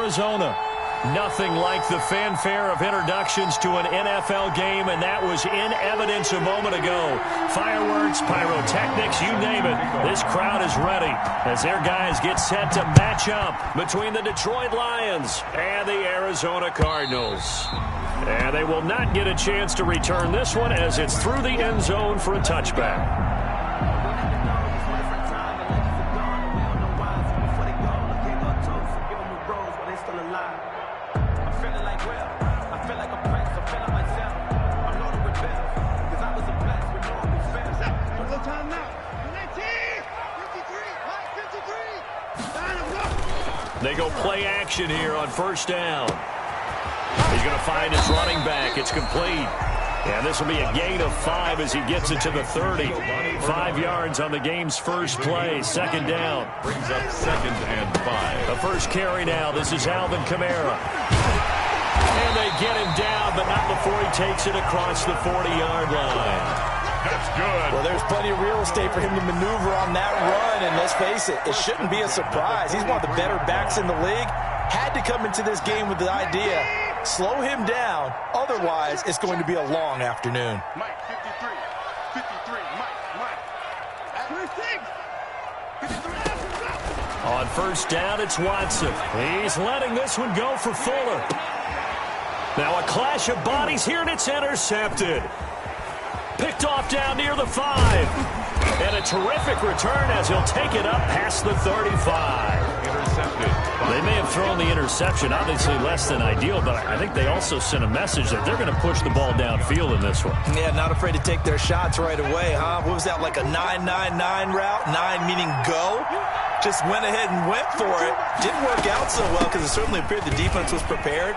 Arizona. Nothing like the fanfare of introductions to an NFL game, and that was in evidence a moment ago. Fireworks, pyrotechnics, you name it. This crowd is ready as their guys get set to match up between the Detroit Lions and the Arizona Cardinals. And they will not get a chance to return this one as it's through the end zone for a touchback. They go play action here on first down. He's going to find his running back. It's complete. And this will be a gain of 5 as he gets it to the 30. 5 yards on the game's first play. Second down. Brings up 2nd and 5. The first carry now. This is Alvin Kamara. And they get him down, but not before he takes it across the 40-yard line. That's good. Well, there's plenty of real estate for him to maneuver on that run, and let's face it, it shouldn't be a surprise. He's one of the better backs in the league. Had to come into this game with the idea, slow him down, otherwise it's going to be a long afternoon. Mike, 53, Mike. 53. On first down, it's Watson. He's letting this one go for Fuller. Now a clash of bodies here, and it's intercepted. Picked off down near the 5. And a terrific return as he'll take it up past the 35. Intercepted. They may have thrown the interception, obviously less than ideal, but I think they also sent a message that they're going to push the ball downfield in this one. Yeah, not afraid to take their shots right away, huh? What was that, like a 9-9-9 route? 9 meaning go? Just went ahead and went for it. Didn't work out so well because it certainly appeared the defense was prepared.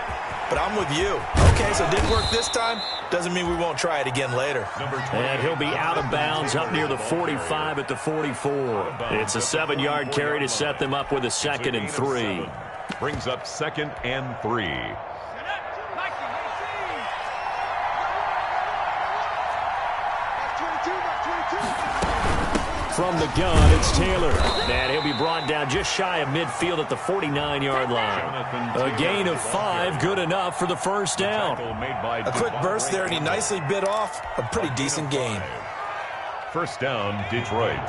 But I'm with you. Okay, so it didn't work this time. Doesn't mean we won't try it again later. And he'll be out of bounds up near the 45 at the 44. It's a 7-yard carry to set them up with a 2nd and 3. Brings up 2nd and 3. From the gun, it's Taylor. And he'll be brought down just shy of midfield at the 49-yard line. A gain of 5, good enough for the first down. A quick burst there, and he nicely bit off a pretty decent gain. First down, Detroit.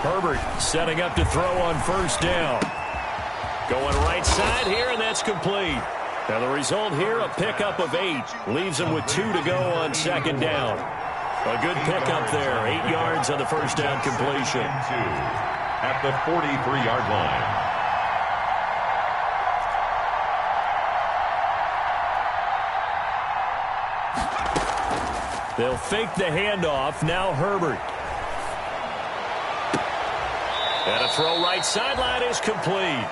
Herbert setting up to throw on first down. Going right side here, and that's complete. Now the result here, a pickup of 8. Leaves him with 2 to go on second down. A good pickup there. 8 yards on the first down completion. 2 at the 43-yard line. They'll fake the handoff. Now Herbert. And a throw right sideline is complete.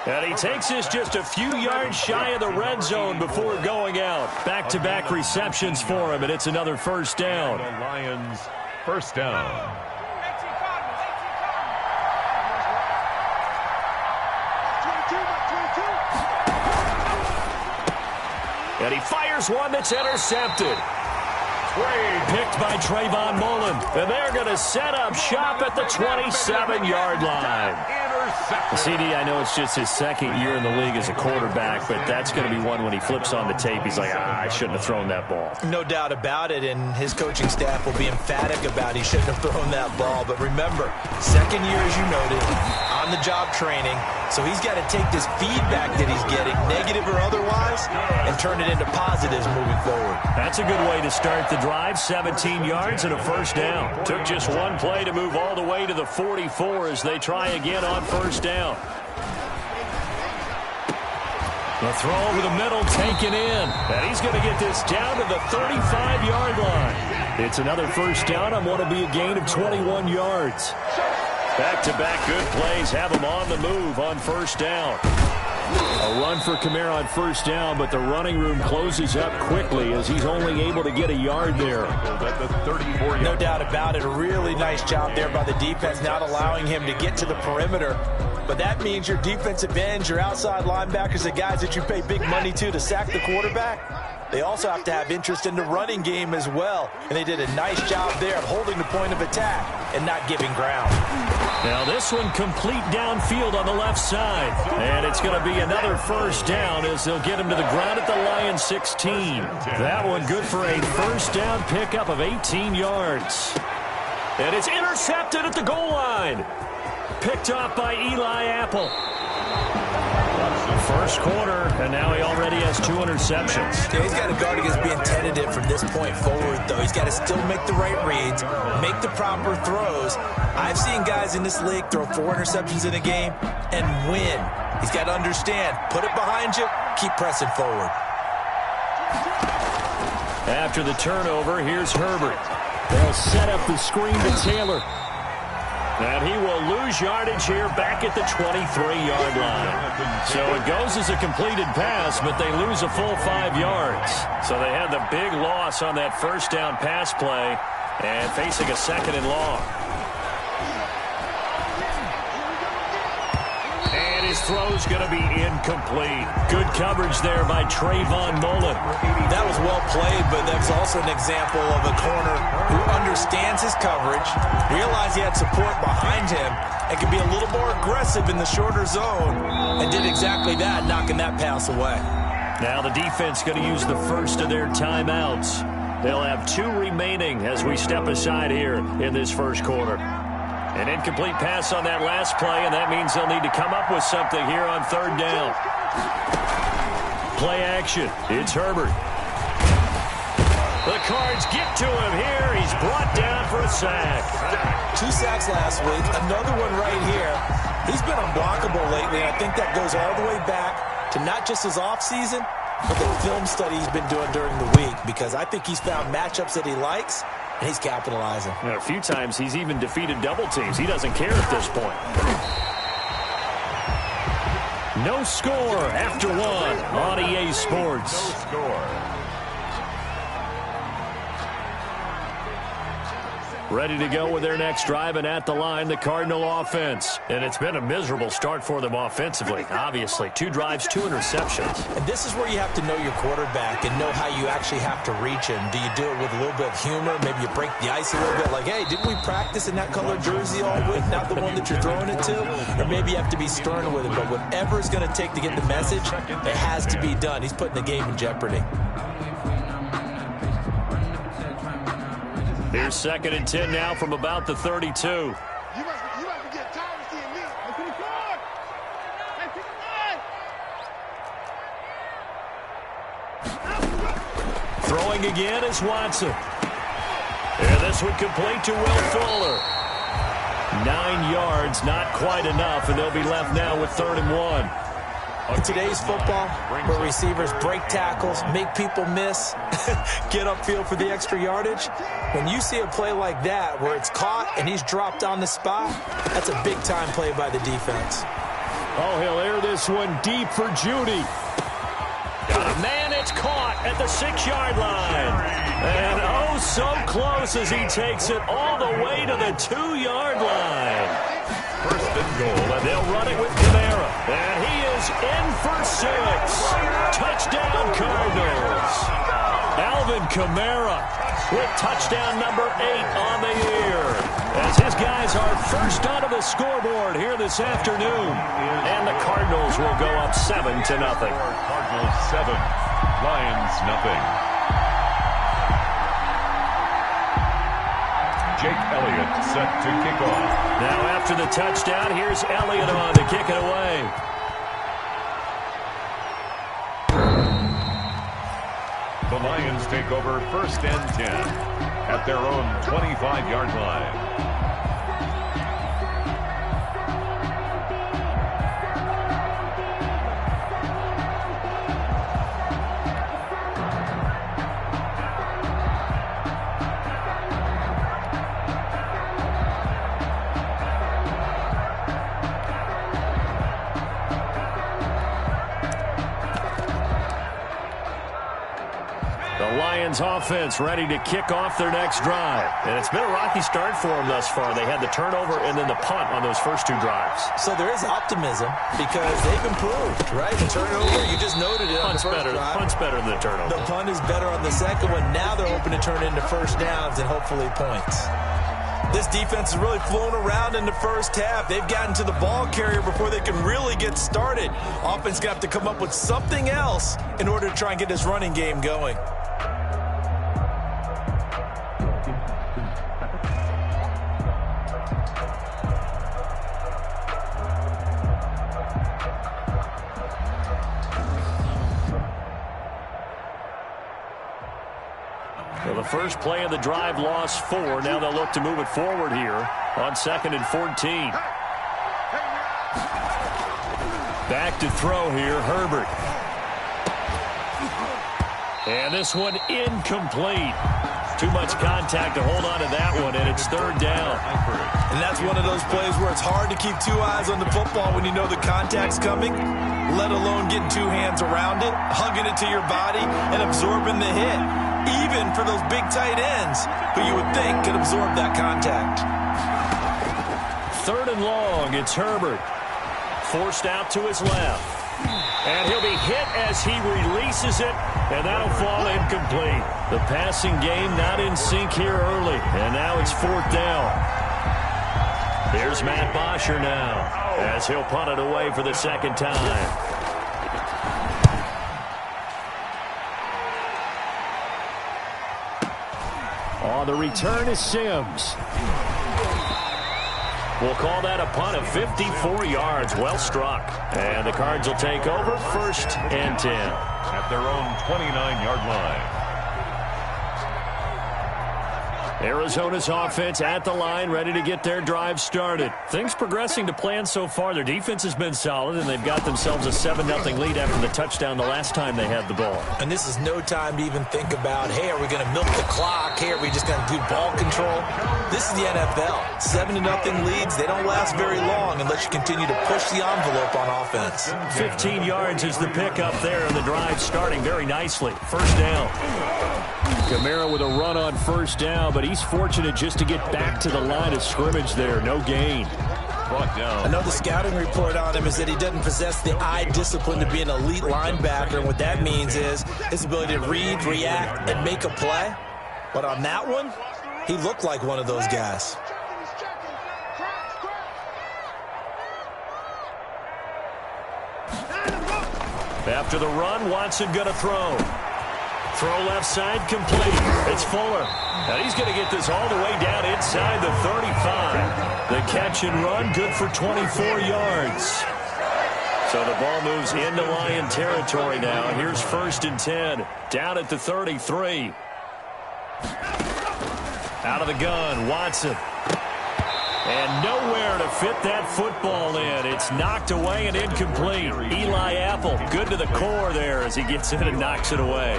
And he takes this just a few yards shy of the red zone before going out. Back-to-back receptions for him, and it's another first down. The Lions, first down. And he fires one that's intercepted. Picked by Trayvon Mullen. And they're going to set up shop at the 27-yard line. CD, I know it's just his 2nd year in the league as a quarterback, but that's going to be one when he flips on the tape. He's like, I shouldn't have thrown that ball. No doubt about it, and his coaching staff will be emphatic about he shouldn't have thrown that ball. But remember, 2nd year, as you noted, on-the-job training. So he's got to take this feedback that he's getting, negative or otherwise, and turn it into positives moving forward. That's a good way to start the drive. 17 yards and a first down. Took just one play to move all the way to the 44 as they try again on first down. The throw over the middle taken in. And he's going to get this down to the 35-yard line. It's another first down on what will be a gain of 21 yards. Back-to-back good plays have him on the move on first down. A run for Kamara on first down, but the running room closes up quickly as he's only able to get a yard there. No doubt about it. A really nice job there by the defense, not allowing him to get to the perimeter. but that means your defensive ends, your outside linebackers, the guys that you pay big money to sack the quarterback, they also have to have interest in the running game as well. And they did a nice job there of holding the point of attack and not giving ground. Now this one complete downfield on the left side. And it's going to be another first down as they'll get him to the ground at the Lions 16. That one good for a first down pickup of 18 yards. And it's intercepted at the goal line. Picked off by Eli Apple. First quarter, and now he already has 2 interceptions. Yeah, he's got to guard against being tentative from this point forward, though. He's got to still make the right reads, make the proper throws. I've seen guys in this league throw 4 interceptions in a game and win. He's got to understand, put it behind you, keep pressing forward. After the turnover, here's Herbert. They'll set up the screen to Taylor. And he will lose yardage here back at the 23-yard line. So it goes as a completed pass, but they lose a full 5 yards. So they had the big loss on that first down pass play and facing a second and long. And his throw's going to be incomplete. Good coverage there by Trayvon Mullen. That was well played, but that's also an example of a corner who understands his coverage, realized he had support behind him, and can be a little more aggressive in the shorter zone, and did exactly that, knocking that pass away. Now the defense going to use the first of their timeouts. They'll have 2 remaining as we step aside here in this first quarter. An incomplete pass on that last play, and that means they'll need to come up with something here on third down. Play action. It's Herbert. The Cards get to him here. He's brought down for a sack. 2 sacks last week, another one right here. He's been unblockable lately, and I think that goes all the way back to not just his offseason, but the film study he's been doing during the week, because I think he's found matchups that he likes, and he's capitalizing. And a few times he's even defeated double teams. He doesn't care at this point. No score after 1 on EA Sports. No score. Ready to go with their next drive, and at the line, the Cardinal offense. And it's been a miserable start for them offensively. Obviously, 2 drives, 2 interceptions. And this is where you have to know your quarterback and know how you actually have to reach him. Do you do it with a little bit of humor? Maybe you break the ice a little bit, like, hey, didn't we practice in that color jersey all week, not the one that you're throwing it to? Or maybe you have to be stern with it. But whatever it's going to take to get the message, it has to be done. He's putting the game in jeopardy. Here's 2nd and 10 now from about the 32. You must be getting tired of seeing me. Hey, pick the card. Throwing again is Watson. And this one complete to Will Fuller. 9 yards, not quite enough, and they'll be left now with 3rd and 1. In today's football, where receivers break tackles, make people miss, get upfield for the extra yardage, when you see a play like that where it's caught and he's dropped on the spot, that's a big-time play by the defense. Oh, he'll air this one deep for Judy. Got a man, it's caught at the 6-yard line. And oh, so close as he takes it all the way to the 2-yard line. First and goal. They'll run it with Kamara. And he is in for 6. Touchdown, Cardinals. Alvin Kamara with touchdown number 8 on the year. As his guys are first onto the scoreboard here this afternoon. And the Cardinals will go up 7-0. Cardinals 7, Lions nothing. Jake Elliott set to kick off. Now after the touchdown, here's Elliott on to kick it away. The Lions take over 1st and 10 at their own 25-yard line. The Lions offense ready to kick off their next drive. And it's been a rocky start for them thus far. They had the turnover and then the punt on those first two drives. So there is optimism because they've improved, right? The turnover, you just noted it on the first drive. Punt's better than the turnover. The punt is better on the second one. Now they're hoping to turn into first downs and hopefully points. This defense has really flown around in the first half. They've gotten to the ball carrier before they can really get started. Offense going to have to come up with something else in order to try and get this running game going. So the first play of the drive lost 4. Now they'll look to move it forward here on 2nd and 14. Back to throw here, Herbert. And this one incomplete. Too much contact to hold on to that one, and it's 3rd down. And that's one of those plays where it's hard to keep 2 eyes on the football when you know the contact's coming, let alone getting 2 hands around it, hugging it to your body, and absorbing the hit. Even for those big tight ends who you would think could absorb that contact. 3rd and long, it's Herbert. Forced out to his left. And he'll be hit as he releases it, and that'll fall incomplete. The passing game not in sync here early, and now it's 4th down. Here's Matt Bosher now, as he'll punt it away for the 2nd time. On the return is Sims. We'll call that a punt of 54 yards. Well struck. And the Cards will take over 1st and 10. At their own 29-yard line. Arizona's offense at the line, ready to get their drive started. Things progressing to plan so far. Their defense has been solid, and they've got themselves a 7-0 lead after the touchdown the last time they had the ball. And this is no time to even think about, hey, are we going to milk the clock? Hey, are we just going to do ball control? This is the NFL. 7-0 leads, they don't last very long unless you continue to push the envelope on offense. 15 yards is the pickup there, and the drive starting very nicely. 1st down. Kamara with a run on 1st down, but he's fortunate just to get back to the line of scrimmage there. No gain. Brought down. Another scouting report on him is that he doesn't possess the eye discipline to be an elite linebacker. And what that means is his ability to read, react, and make a play. But on that one, he looked like one of those guys. After the run, Watson going to throw. Throw left side, complete. It's Fuller. And he's going to get this all the way down inside the 35. The catch and run, good for 24 yards. So the ball moves into Lion territory now. Here's 1st and 10. Down at the 33. Out of the gun, Watson. And nowhere to fit that football in. It's knocked away and incomplete. Eli Apple, good to the core there as he gets in and knocks it away.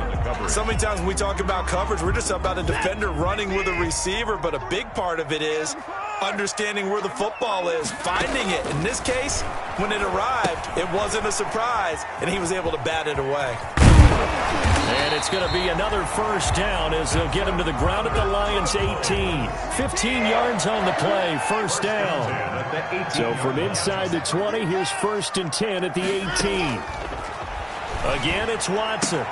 So many times when we talk about coverage, we're just about a defender running with a receiver, but a big part of it is understanding where the football is, finding it. In this case, when it arrived, it wasn't a surprise, and he was able to bat it away. And it's going to be another 1st down as they'll get him to the ground at the Lions' 18. 15 yards on the play, 1st down. So from inside the 20, here's 1st and 10 at the 18. Again, it's Watson.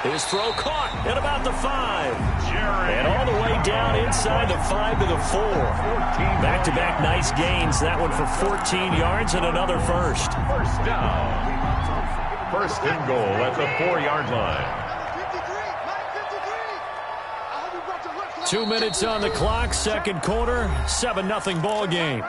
His throw caught at about the 5. And all the way down inside the 5 to the 4. Back-to-back nice gains. That one for 14 yards and another 1st. 1st down. 1st and goal at the 4-yard line. 2 minutes on the clock, 2nd quarter, 7-0 ball game.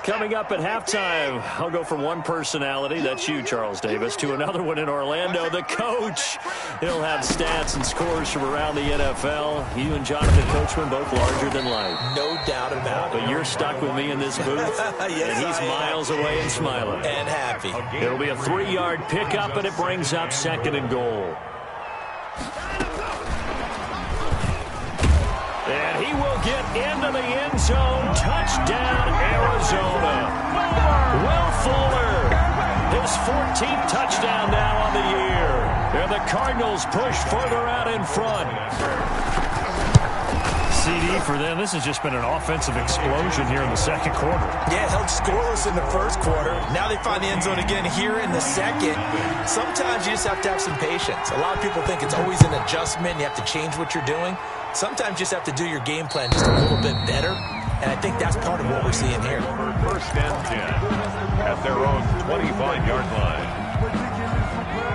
Coming up at halftime, I'll go from one personality, that's you, Charles Davis, to another one in Orlando, the coach. He'll have stats and scores from around the NFL. You and Jonathan Coachman, both larger than life. No doubt about it. But you're stuck with me in this booth, yes, and he's miles away and smiling. And happy. It'll be a 3-yard pickup, and it brings up 2nd and goal. And he will get into the end zone. Touchdown, Arizona. 13th touchdown now on the year. And the Cardinals push further out in front. CD for them. This has just been an offensive explosion here in the second quarter. Yeah, held scoreless in the first quarter. Now they find the end zone again here in the second. Sometimes you just have to have some patience. A lot of people think it's always an adjustment. You have to change what you're doing. Sometimes you just have to do your game plan just a little bit better. And I think that's part of what we're seeing here. First and 10 at their own 25-yard line.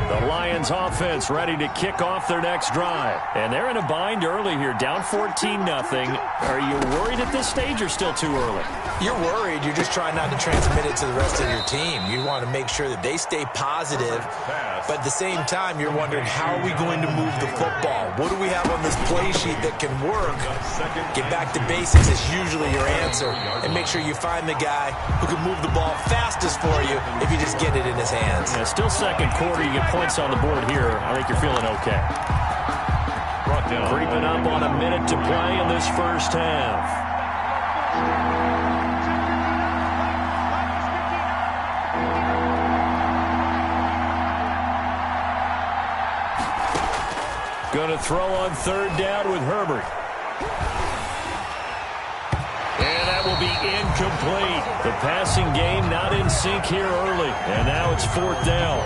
The Lions offense ready to kick off their next drive. And they're in a bind early here, down 14-0. Are you worried at this stage or still too early? You're worried. You're just trying not to transmit it to the rest of your team. You want to make sure that they stay positive. But at the same time, you're wondering, how are we going to move the football? What do we have on this play sheet that can work? Get back to basics is usually your answer. And make sure you find the guy who can move the ball fastest for you if you just get it in his hands. Yeah, still second quarter. You get points on the board here. I think you're feeling okay. Creeping up on a minute to play in this first half. Going to throw on third down with Herbert. And that will be incomplete. The passing game not in sync here early. And now it's fourth down.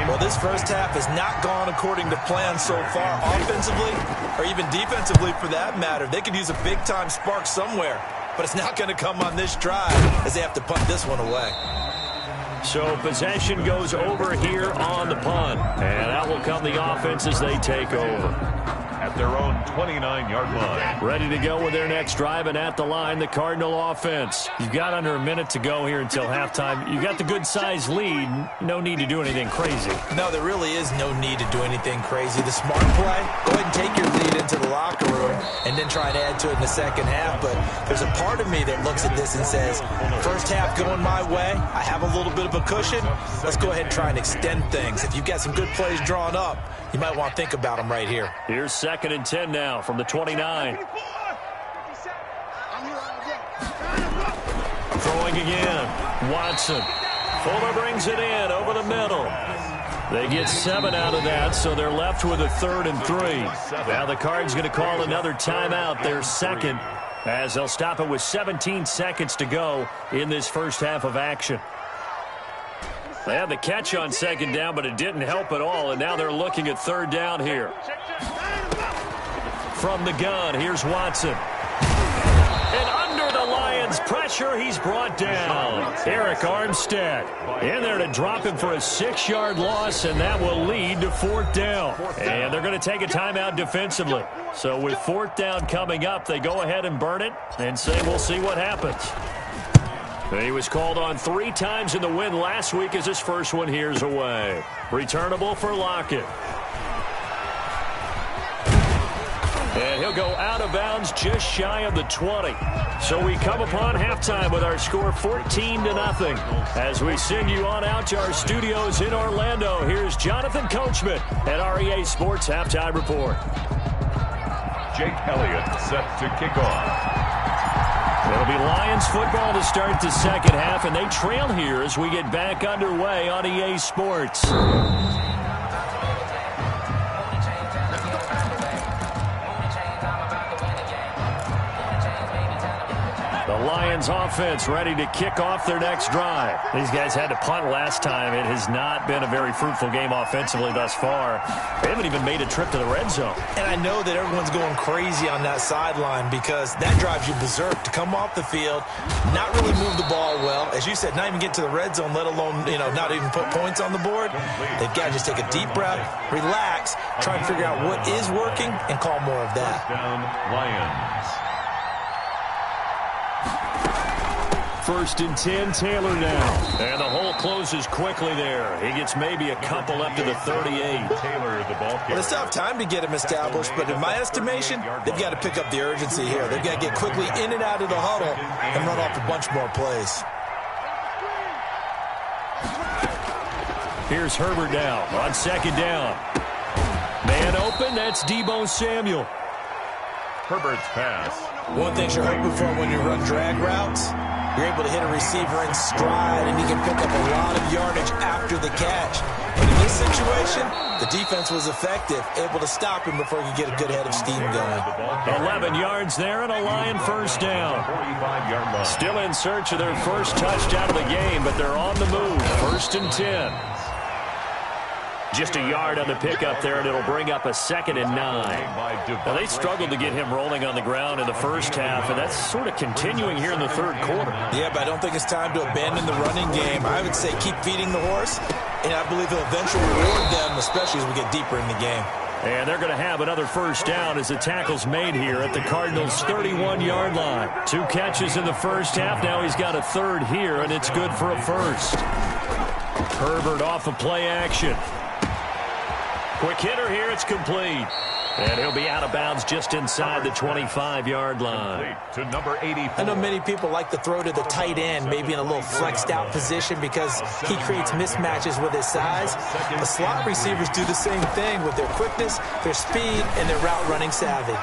Well, this first half has not gone according to plan so far, offensively or even defensively for that matter. They could use a big-time spark somewhere, but it's not going to come on this drive as they have to punt this one away. So possession goes over here on the punt, and that will come the offense as they take over. At their own 29-yard line. Ready to go with their next drive, and at the line, the Cardinal offense. You've got under a minute to go here until halftime. You've got the good-sized lead. No need to do anything crazy. No, there really is no need to do anything crazy. The smart play, go ahead and take your lead into the locker room and then try to add to it in the second half. But there's a part of me that looks at this and says, first half going my way, I have a little bit of a cushion. Let's go ahead and try and extend things. If you've got some good plays drawn up, you might want to think about them right here. Here's second and 10 now from the 29. Throwing again. Watson. Fuller brings it in over the middle. They get 7 out of that, so they're left with a 3rd and 3. Now the Cards going to call another timeout, their second, as they'll stop it with 17 seconds to go in this first half of action. They had the catch on second down, but it didn't help at all, and now they're looking at third down here. From the gun, here's Watson. And under the Lions' pressure, he's brought down. Eric Armstead in there to drop him for a 6-yard loss, and that will lead to fourth down. And they're going to take a timeout defensively. So with fourth down coming up, they go ahead and burn it and say we'll see what happens. He was called on 3 times in the win last week as his first one here's away. Returnable for Lockett. And he'll go out of bounds just shy of the 20. So we come upon halftime with our score 14-0. As we send you on out to our studios in Orlando, here's Jonathan Coachman at REA Sports Halftime Report. Jake Elliott set to kick off. It'll be Lions football to start the second half, and they trail here as we get back underway on EA Sports. The Lions offense ready to kick off their next drive. These guys had to punt last time. It has not been a very fruitful game offensively thus far. They haven't even made a trip to the red zone. And I know that everyone's going crazy on that sideline because that drives you berserk to come off the field, not really move the ball well. As you said, not even get to the red zone, let alone, not even put points on the board. They've got to just take a deep breath, relax, try and figure out what is working, and call more of that. Down Lions. 1st and 10, Taylor now. And the hole closes quickly there. He gets maybe a couple up to the 38. Taylor, the ball carrier. Well, it's tough time to get him established, but in my estimation, they've got to pick up the urgency here. They've got to get quickly in and out of the huddle and run off a bunch more plays. Here's Herbert now on second down. Man open, that's Deebo Samuel. Herbert's pass. One thing you're hoping for when you run drag routes You're able to hit a receiver in stride, and he can pick up a lot of yardage after the catch. But in this situation, the defense was effective, able to stop him before he could get a good head of steam going. 11 yards there and a Lion first down. Still in search of their first touchdown of the game, but they're on the move. 1st and 10. Just a yard on the pickup there, and it'll bring up a 2nd and 9. Now, they struggled to get him rolling on the ground in the first half, and that's sort of continuing here in the third quarter. Yeah, but I don't think it's time to abandon the running game. I would say keep feeding the horse, and I believe he'll eventually reward them, especially as we get deeper in the game. And they're going to have another first down as the tackle's made here at the Cardinals' 31-yard line. 2 catches in the first half. Now he's got a 3rd here, and it's good for a 1st. Herbert off of play action. Quick hitter here, it's complete. And he'll be out of bounds just inside the 25-yard line. To number 84. I know many people like to throw to the tight end, maybe in a little flexed out position because he creates mismatches with his size. The slot receivers do the same thing with their quickness, their speed, and their route running savvy.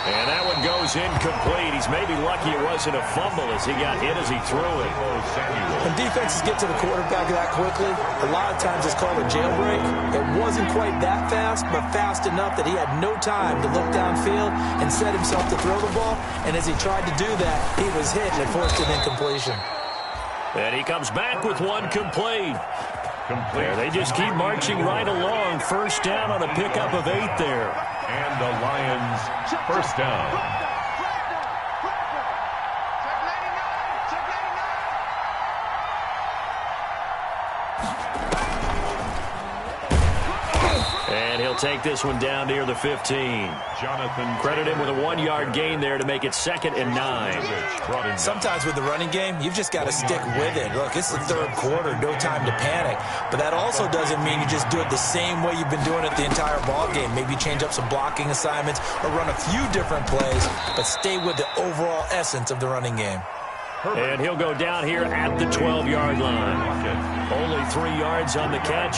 And that one goes incomplete. He's maybe lucky it wasn't a fumble as he got hit as he threw it. When defenses get to the quarterback that quickly, a lot of times it's called a jailbreak. It wasn't quite that fast, but fast enough that he had no time to look downfield and set himself to throw the ball. And as he tried to do that, he was hit and forced an incompletion. And he comes back with one complete. Yeah, they just keep marching right along. First down on a pickup of 8 there. And the Lions first down. And he'll take this one down near the 15. Credit him with a 1-yard gain there to make it 2nd and 9. Sometimes with the running game, you've just got to stick with it. Look, it's the third quarter, no time to panic. But that also doesn't mean you just do it the same way you've been doing it the entire ball game. Maybe change up some blocking assignments or run a few different plays, but stay with the overall essence of the running game. And he'll go down here at the 12-yard line. Only 3 yards on the catch.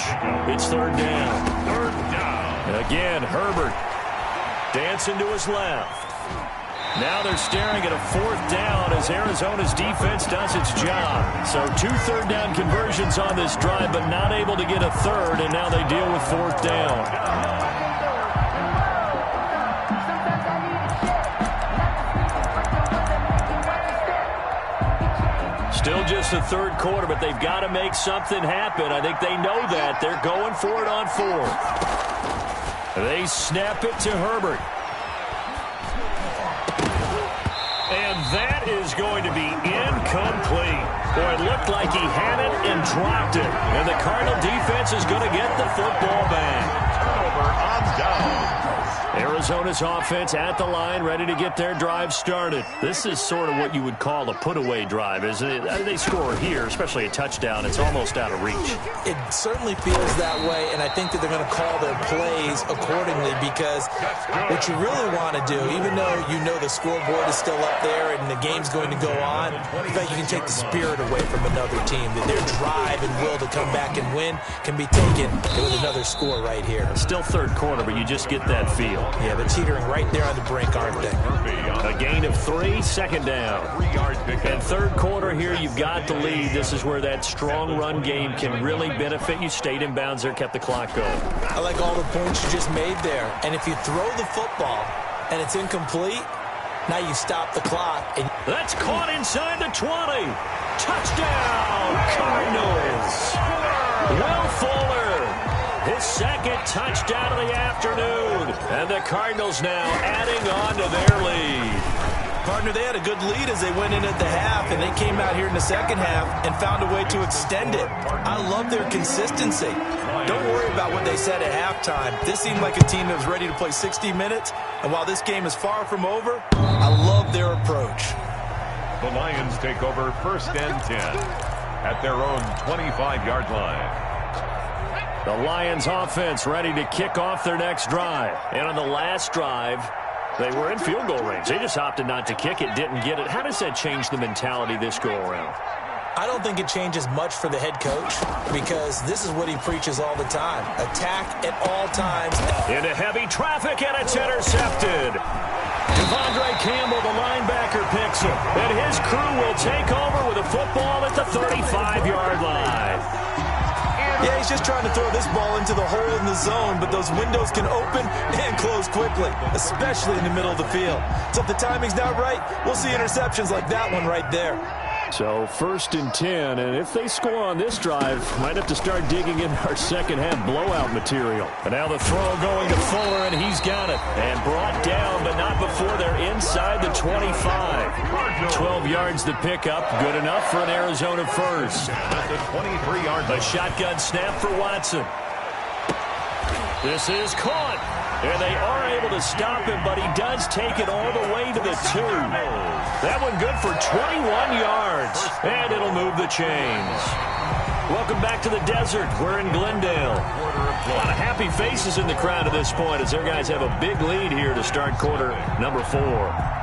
It's 3rd down. And again, Herbert dancing to his left. Now they're staring at a 4th down as Arizona's defense does its job. So 2 third-down conversions on this drive, but not able to get a 3rd, and now they deal with 4th down. Still just the third quarter, but they've got to make something happen. I think they know that. They're going for it on 4th. They snap it to Herbert. And that is going to be incomplete. Boy, it looked like he had it and dropped it. And the Cardinal defense is going to get the football back. Turnover on down. Arizona's offense at the line, ready to get their drive started. This is sort of what you would call a put-away drive, isn't it? They score here, especially a touchdown. It's almost out of reach. It certainly feels that way, and I think that they're going to call their plays accordingly because what you really want to do, even though you know the scoreboard is still up there and the game's going to go on, in fact, you can take the spirit away from another team. That their drive and will to come back and win can be taken with another score right here. Still third quarter, but you just get that feel. Yeah, they're teetering right there on the brink, aren't they? A gain of 3, 2nd down. And third quarter here, you've got the lead. This is where that strong run game can really benefit you. Stayed in bounds there, kept the clock going. I like all the points you just made there. And if you throw the football and it's incomplete, now you stop the clock. And that's caught inside the 20. Touchdown, Cardinals. Will Fuller, his 2nd touchdown of the afternoon. And the Cardinals now adding on to their lead. Partner, they had a good lead as they went in at the half, and they came out here in the second half and found a way to extend it. I love their consistency. Don't worry about what they said at halftime. This seemed like a team that was ready to play 60 minutes, and while this game is far from over, I love their approach. The Lions take over 1st and 10 at their own 25-yard line. The Lions offense ready to kick off their next drive. And on the last drive, they were in field goal range. They just opted not to kick it, didn't get it. How does that change the mentality this go-around? I don't think it changes much for the head coach because this is what he preaches all the time. Attack at all times. Into heavy traffic, and it's intercepted. Devondre Campbell, the linebacker, picked Jackson, and his crew will take over with a football at the 35-yard line. Yeah, he's just trying to throw this ball into the hole in the zone, but those windows can open and close quickly, especially in the middle of the field. So if the timing's not right, we'll see interceptions like that one right there. So 1st and 10, and if they score on this drive, might have to start digging in our second-half blowout material. And now the throw going to Fuller, and he's got it. And brought down, but not before they're inside the 25. 12 yards to pick up, good enough for an Arizona first. At the 23-yard line. A shotgun snap for Watson. This is caught. And they are able to stop him, but he does take it all the way to the 2. That one good for 21 yards. And it'll move the chains. Welcome back to the desert. We're in Glendale. A lot of happy faces in the crowd at this point as their guys have a big lead here to start quarter number 4.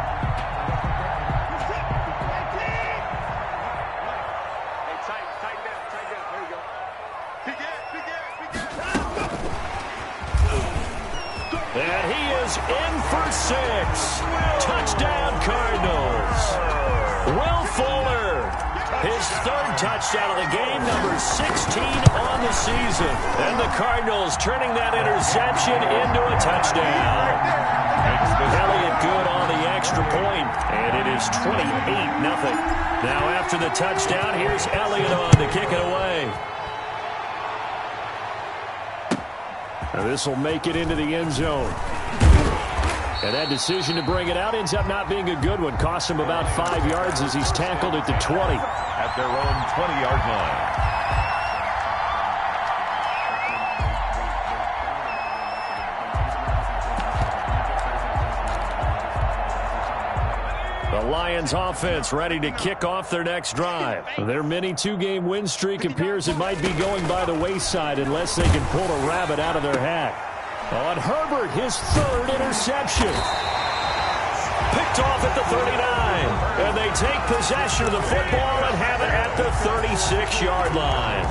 And he is in for 6. Touchdown, Cardinals. Will Fuller, his 3rd touchdown of the game, number 16 on the season. And the Cardinals turning that interception into a touchdown. Elliott good on the extra point, and it is 28-0. Now after the touchdown, here's Elliott on to kick it away. This will make it into the end zone. And that decision to bring it out ends up not being a good one. Costs him about 5 yards as he's tackled at the 20. At their own 20-yard line. The Lions offense ready to kick off their next drive. Their mini 2-game win streak appears it might be going by the wayside unless they can pull a rabbit out of their hat. On Herbert, his 3rd interception. Picked off at the 39. And they take possession of the football and have it at the 36-yard line.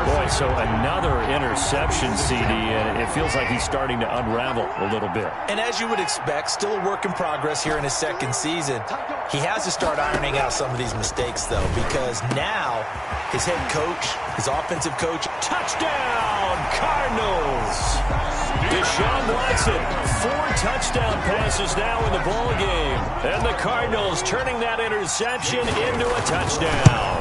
Boy, so another interception, CD, and it feels like he's starting to unravel a little bit. And as you would expect, still a work in progress here in his 2nd season. He has to start ironing out some of these mistakes, though, because now his head coach, his offensive coach, touchdown, Cardinals! Deshaun Watson, 4 touchdown passes now in the ball game. And the Cardinals turning that interception into a touchdown.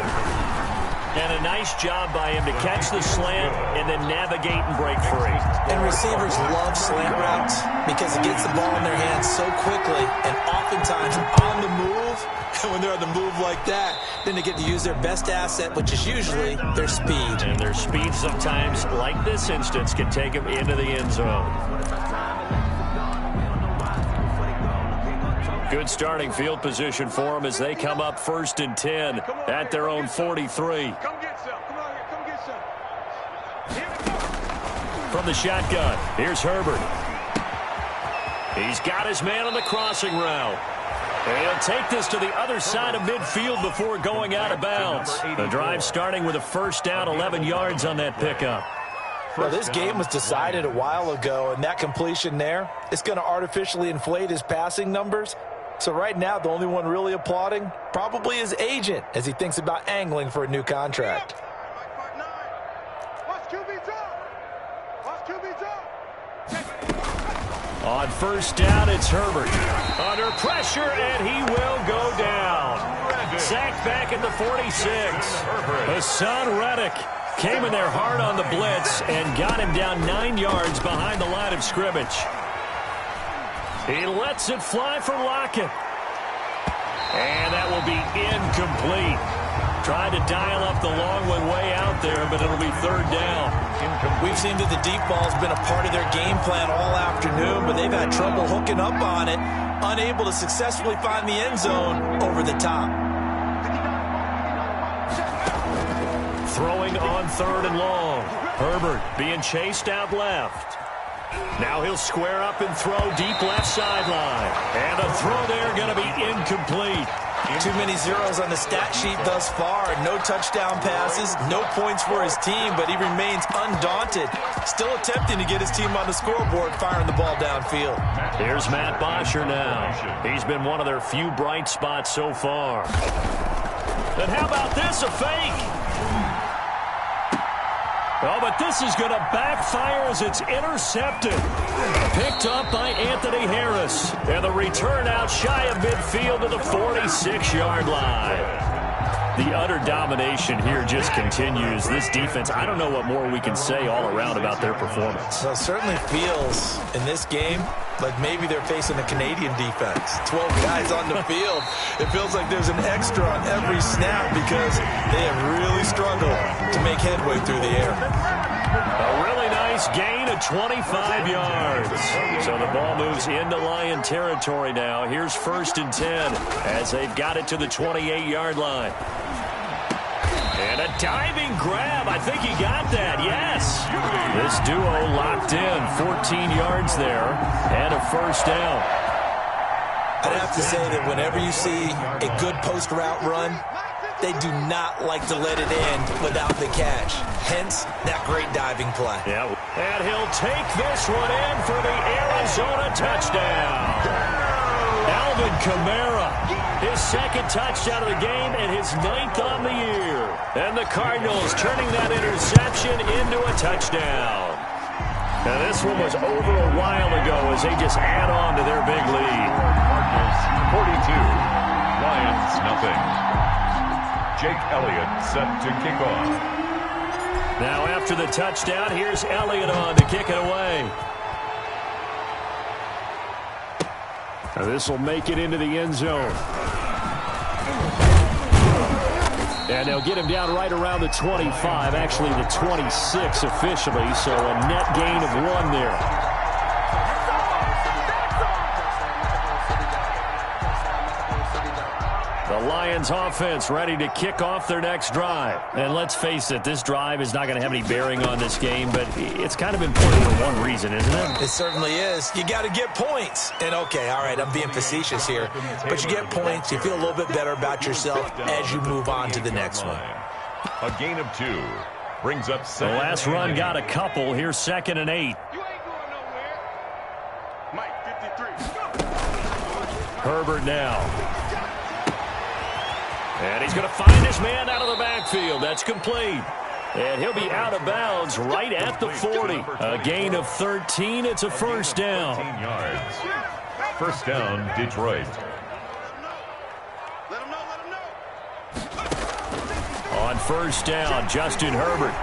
And a nice job by him to catch the slant and then navigate and break free. And receivers love slant routes because it gets the ball in their hands so quickly and oftentimes on the move. And when they're on the move like that, then they get to use their best asset, which is usually their speed. And their speed sometimes, like this instance, can take them into the end zone. Good starting field position for them as they come up 1st and 10 at their own 43. From the shotgun, here's Herbert. He's got his man on the crossing route. And he'll take this to the other side of midfield before going out of bounds. The drive starting with a 1st down, 11 yards on that pickup. Well, this game was decided a while ago, and that completion there is going to artificially inflate his passing numbers. So right now, the only one really applauding probably his agent as he thinks about angling for a new contract. On 1st down, it's Herbert. Under pressure, and he will go down. Sacked back at the 46. Hassan Reddick came in there hard on the blitz and got him down 9 yards behind the line of scrimmage. He lets it fly for Lockett. And that will be incomplete. Tried to dial up the long one way out there, but it'll be 3rd down. We've seen that the deep ball's been a part of their game plan all afternoon, but they've had trouble hooking up on it, unable to successfully find the end zone over the top. Throwing on 3rd and long. Herbert being chased out left. Now he'll square up and throw deep left sideline. And a throw there going to be incomplete. Too many zeros on the stat sheet thus far. No touchdown passes, no points for his team, but he remains undaunted. Still attempting to get his team on the scoreboard, firing the ball downfield. Here's Matt Bosher now. He's been one of their few bright spots so far. And how about this, a fake? Oh, but this is going to backfire as it's intercepted. Picked up by Anthony Harris. And the return out shy of midfield to the 46-yard line. The utter domination here just continues. This defense, I don't know what more we can say all around about their performance. Well, it certainly feels in this game like maybe they're facing a Canadian defense. 12 guys on the field. It feels like there's an extra on every snap because they have really struggled to make headway through the air. A really nice gain of 25 yards. So the ball moves into Lion territory now. Here's 1st and 10 as they've got it to the 28-yard line. And a diving grab. I think he got that. Yes. This duo locked in. 14 yards there and a 1st down. I'd have to say that whenever you see a good post route run, they do not like to let it end without the catch. Hence, that great diving play. Yeah. And he'll take this one in for the Arizona touchdown. Alvin Kamara, his 2nd touchdown of the game and his 9th on the year. And the Cardinals turning that interception into a touchdown. Now this one was over a while ago as they just add on to their big lead. Cardinals 42, Lions nothing. Jake Elliott set to kick off. Now after the touchdown, here's Elliott on to kick it away. Now this will make it into the end zone. And they'll get him down right around the 25, actually the 26 officially, so a net gain of 1 there. The Lions offense ready to kick off their next drive. And let's face it, this drive is not going to have any bearing on this game, but it's kind of important for one reason, isn't it? It certainly is. You got to get points. And okay, all right, I'm being facetious here, but you get points, you feel a little bit better about yourself as you move on to the next one. A gain of 2 brings up 7. The last run got a couple. Here's 2nd and 8. You ain't going nowhere. Mike, 53. Herbert now. And he's going to find his man out of the backfield. That's complete. And he'll be out of bounds right at the 40. A gain of 13. It's a 1st down. 13 yards. 1st down, Detroit. Let him know. On 1st down, Justin Herbert.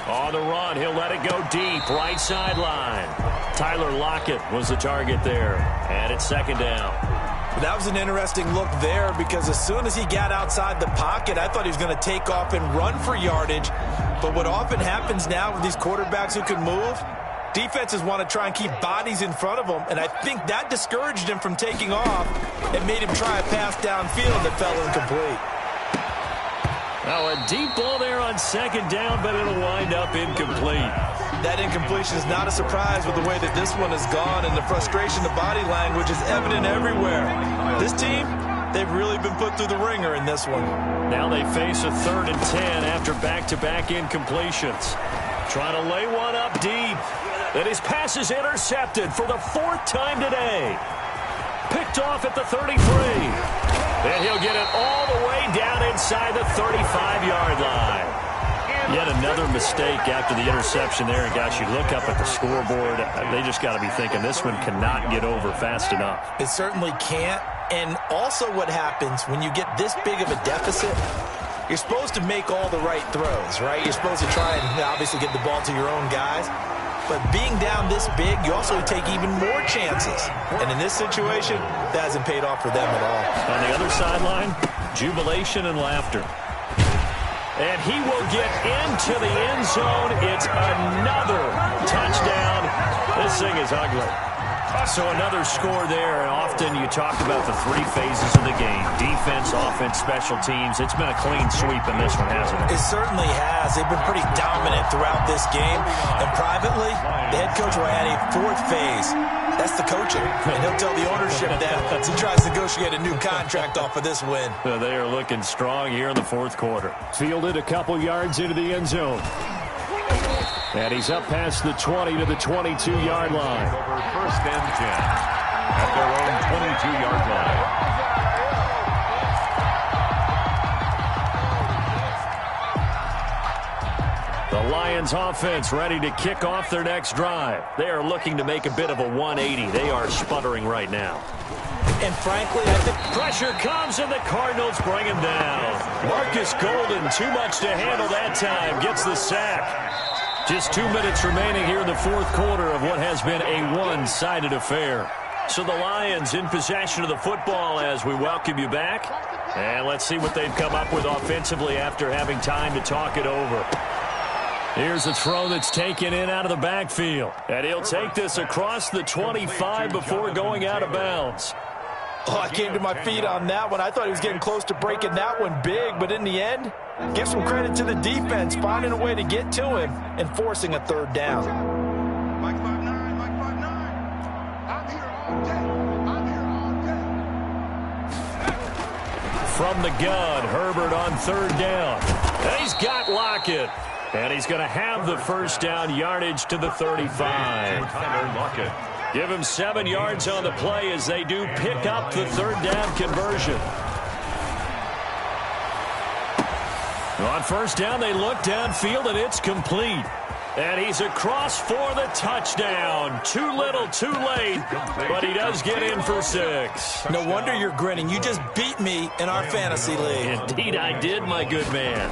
On the run, he'll let it go deep. Right sideline. Tyler Lockett was the target there. And it's 2nd down. That was an interesting look there because as soon as he got outside the pocket, I thought he was going to take off and run for yardage. But what often happens now with these quarterbacks who can move, defenses want to try and keep bodies in front of them, and I think that discouraged him from taking off and made him try a pass downfield that fell incomplete. Now a deep ball there on 2nd down, but it'll wind up incomplete. That incompletion is not a surprise with the way that this one has gone, and the frustration, the body language is evident everywhere. This team, they've really been put through the ringer in this one. Now they face a 3rd and 10 after back-to-back incompletions. Trying to lay one up deep. And his pass is intercepted for the 4th time today. Picked off at the 33. And he'll get it all the way down inside the 35-yard line. Yet another mistake after the interception there. And, gosh, you look up at the scoreboard. They just got to be thinking this one cannot get over fast enough. It certainly can't. And also what happens when you get this big of a deficit, you're supposed to make all the right throws, right? You're supposed to try and obviously get the ball to your own guys. But being down this big, you also take even more chances. And in this situation, that hasn't paid off for them at all. On the other sideline, jubilation and laughter. And he will get into the end zone. It's another touchdown. This thing is ugly. So another score there, and often you talk about the 3 phases of the game. Defense, offense, special teams. It's been a clean sweep in this one, hasn't it? It certainly has. They've been pretty dominant throughout this game. And privately, the head coach will add a 4th phase. That's the coaching. And he'll tell the ownership that as he tries to negotiate a new contract off of this win. They are looking strong here in the fourth quarter. Fielded a couple yards into the end zone. And he's up past the 20 to the 22-yard line. Over first and 10 at their own 22-yard line. The Lions offense ready to kick off their next drive. They are looking to make a bit of a 180. They are sputtering right now. And frankly, I think pressure comes and the Cardinals bring him down. Marcus Golden, too much to handle that time, gets the sack. Just 2 minutes remaining here in the fourth quarter of what has been a one-sided affair. So the Lions in possession of the football as we welcome you back. And let's see what they've come up with offensively after having time to talk it over. Here's a throw that's taken in out of the backfield. And he'll take this across the 25 before going out of bounds. Oh, I came to my feet on that one. I thought he was getting close to breaking that one big, but in the end, give some credit to the defense, finding a way to get to him and forcing a third down. Mike 5'9", Mike 5'9". I'm here all day. I'm here all day. From the gun, Herbert on third down. And he's got Lockett. And he's going to have the first down, yardage to the 35. Give him 7 yards on the play as they do pick up the third down conversion. On first down, they look downfield, and it's complete. And he's across for the touchdown. Too little, too late, but he does get in for 6. No wonder you're grinning. You just beat me in our fantasy league. Indeed, I did, my good man.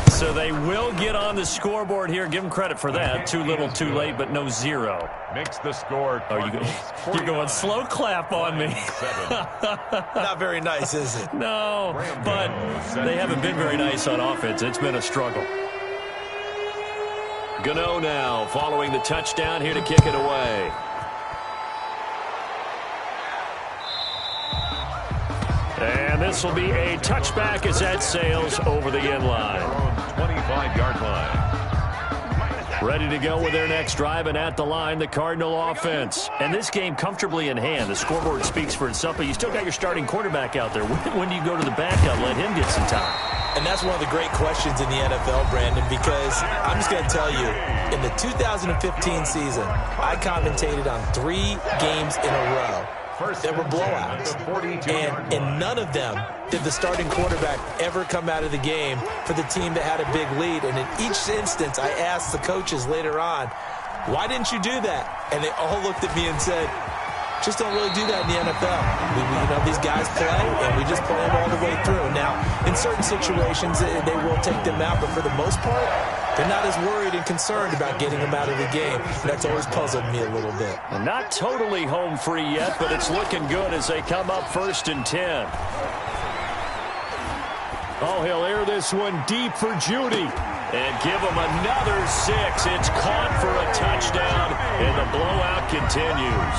So they will get on the scoreboard here. Give them credit for that. Too little, too late, but no 0. Makes the score. You're going slow clap on me. Not very nice, is it? No, but they haven't been very nice on offense. It's been a struggle. Gano now following the touchdown here to kick it away. And this will be a touchback as that sails over the end line. 25-yard line. Ready to go with their next drive, and at the line, the Cardinal offense. And this game comfortably in hand. The scoreboard speaks for itself, but you still got your starting quarterback out there. When do you go to the backup, let him get some time? And that's one of the great questions in the NFL, Brandon, because I'm just going to tell you, in the 2015 season, I commentated on 3 games in a row. There were blowouts, and in none of them did the starting quarterback ever come out of the game for the team that had a big lead. And in each instance, I asked the coaches later on, why didn't you do that? And they all looked at me and said, just don't really do that in the NFL. These guys play, and we just play them all the way through. Now, in certain situations, they will take them out, but for the most part, they're not as worried and concerned about getting them out of the game. That's always puzzled me a little bit. Not totally home free yet, but it's looking good as they come up 1st and 10. Oh, he'll air this one deep for Judy. And give him another 6. It's caught for a touchdown, and the blowout continues.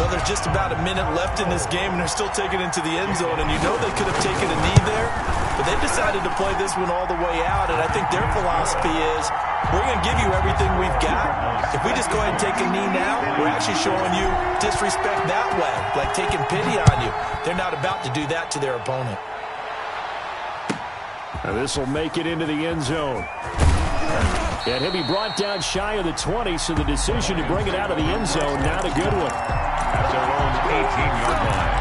Well, there's just about a minute left in this game, and they're still taking it into the end zone. And you know they could have taken a knee there, but they decided to play this one all the way out. And I think their philosophy is, we're going to give you everything we've got. If we just go ahead and take a knee now, we're actually showing you disrespect that way, like taking pity on you. They're not about to do that to their opponent. Now this will make it into the end zone. And he'll be brought down shy of the 20, so the decision to bring it out of the end zone, not a good one. At their own 18-yard line.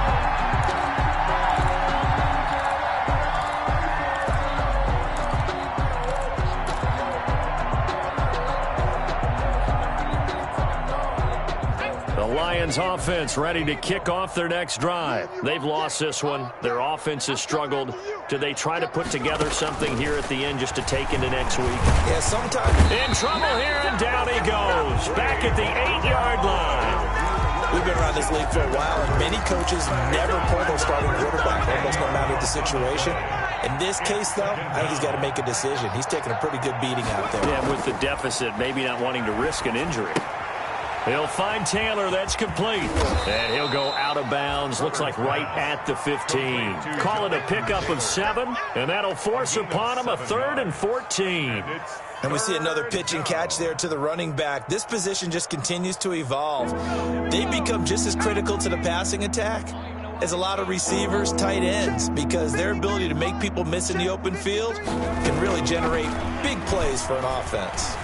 Lions offense ready to kick off their next drive. They've lost this one. Their offense has struggled. Do they try to put together something here at the end just to take into next week? Yeah, sometimes. In trouble here, and down he goes. Back at the 8-yard line. We've been around this league for a while, and many coaches never pull their starting quarterback, almost no matter the situation. In this case, though, I think he's got to make a decision. He's taking a pretty good beating out there. Yeah, with the deficit, maybe not wanting to risk an injury. He'll find Taylor. That's complete. And he'll go out of bounds. Looks like right at the 15. Call it a pickup of 7, and that'll force upon him a 3rd and 14. And we see another pitch and catch there to the running back. This position just continues to evolve. They become just as critical to the passing attack as a lot of receivers, tight ends, because their ability to make people miss in the open field can really generate big plays for an offense.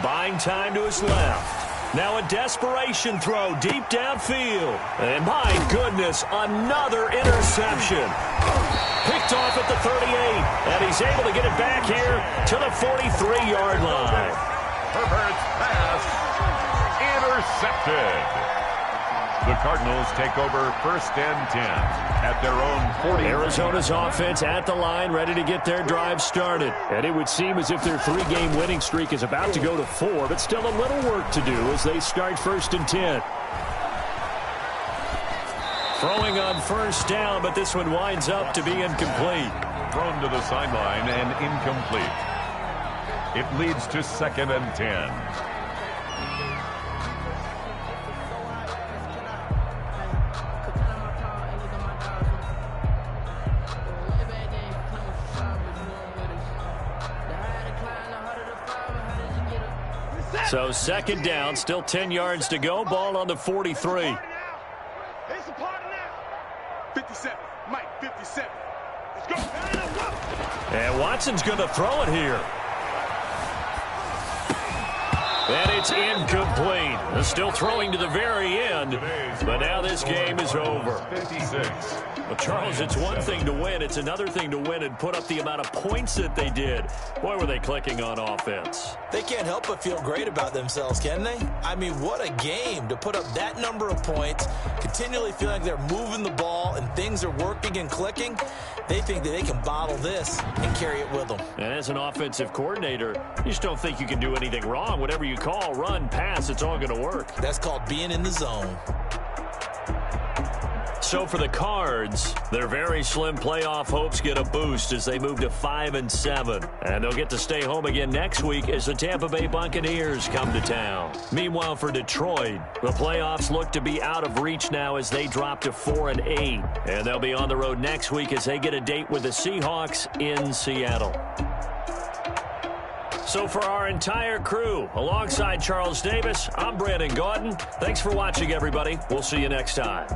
Buying time to his left. Now a desperation throw deep downfield. And my goodness, another interception. Picked off at the 38. And he's able to get it back here to the 43-yard line. Herbert's pass intercepted. The Cardinals take over 1st and 10 at their own 40. Arizona's offense at the line, ready to get their drive started. And it would seem as if their 3-game winning streak is about to go to 4, but still a little work to do as they start 1st and 10. Throwing on 1st down, but this one winds up to be incomplete. Thrown to the sideline and incomplete. It leads to 2nd and 10. So 2nd down, still 10 yards to go. Ball on the 43. It's a party now. 57. Mike, 57. Let's go. And Watson's going to throw it here. And it's incomplete. They're still throwing to the very end. But now this game is over. 56. Well, Charles, it's one thing to win. It's another thing to win and put up the amount of points that they did. Boy, were they clicking on offense. They can't help but feel great about themselves, can they? I mean, what a game to put up that number of points, continually feeling like they're moving the ball and things are working and clicking. They think that they can bottle this and carry it with them. And as an offensive coordinator, you just don't think you can do anything wrong. Whatever you call, run, pass, it's all going to work. That's called being in the zone. So for the Cards, their very slim playoff hopes get a boost as they move to 5 and 7. And they'll get to stay home again next week as the Tampa Bay Buccaneers come to town. Meanwhile, for Detroit, the playoffs look to be out of reach now as they drop to 4 and 8. And they'll be on the road next week as they get a date with the Seahawks in Seattle. So for our entire crew, alongside Charles Davis, I'm Brandon Gaudin. Thanks for watching, everybody. We'll see you next time.